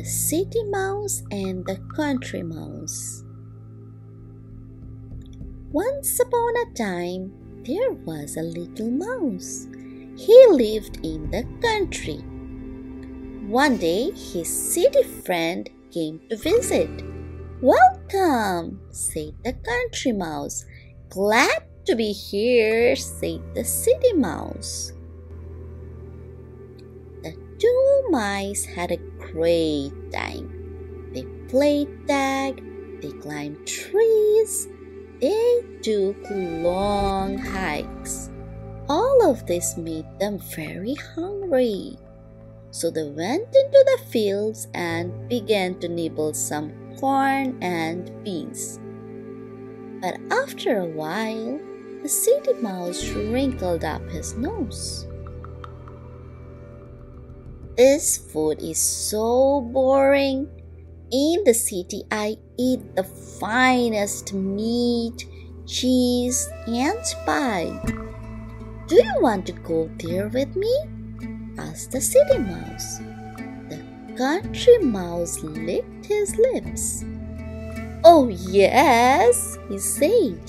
The City Mouse and the Country Mouse. Once upon a time, there was a little mouse. He lived in the country. One day, his city friend came to visit. "Welcome," said the Country Mouse. "Glad to be here," said the City Mouse. The two mice had a great time. They played tag, they climbed trees, they took long hikes. All of this made them very hungry. So they went into the fields and began to nibble some corn and beans. But after a while, the City Mouse wrinkled up his nose. "This food is so boring. In the city, I eat the finest meat, cheese, and pie. Do you want to go there with me?" asked the City Mouse. The Country Mouse licked his lips. "Oh, yes," he said.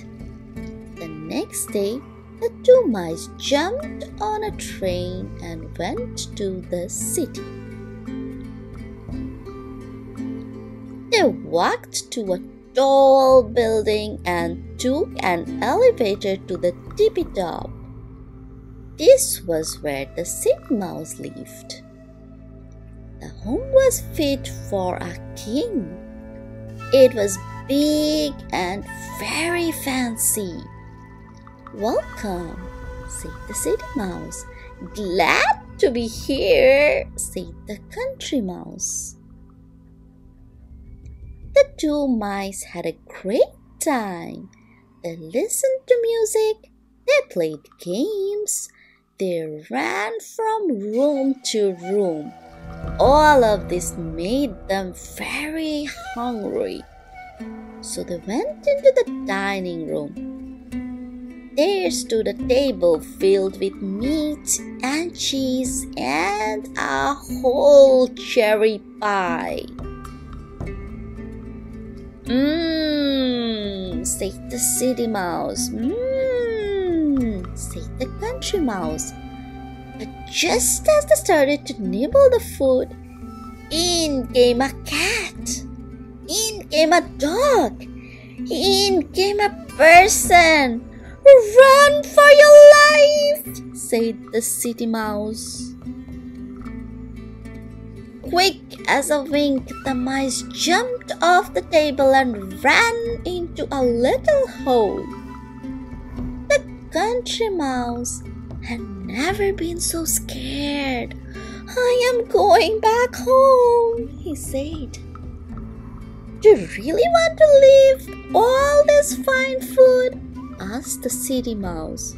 The next day, the two mice jumped on a train and went to the city. They walked to a tall building and took an elevator to the tippy top. This was where the City Mouse lived. The home was fit for a king. It was big and very fancy. "Welcome," said the City Mouse. "Glad to be here," said the Country Mouse. The two mice had a great time. They listened to music, they played games, they ran from room to room. All of this made them very hungry. So they went into the dining room. There stood a table filled with meat and cheese and a whole cherry pie. "Mmm," said the City Mouse. "Mmm," said the Country Mouse. But just as they started to nibble the food, in came a cat. In came a dog. In came a person. "Run for your life," said the City Mouse. Quick as a wink, the mice jumped off the table and ran into a little hole. The Country Mouse had never been so scared. "I am going back home," he said. "Do you really want to leave all this fine food?" asked the City Mouse.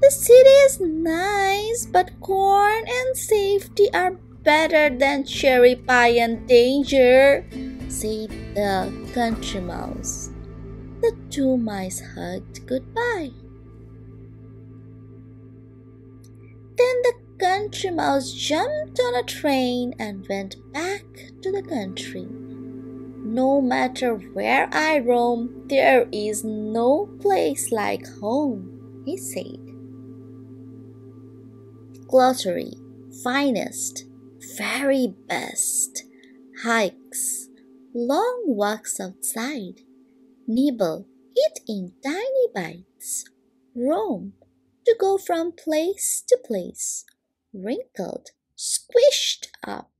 "The city is nice, but corn and safety are better than cherry pie and danger," said the Country Mouse. The two mice hugged goodbye. Then the Country Mouse jumped on a train and went back to the country. "No matter where I roam, there is no place like home," he said. Glossary: finest, very best. Hikes, long walks outside. Nibble, eat in tiny bites. Roam, to go from place to place. Wrinkled, squished up.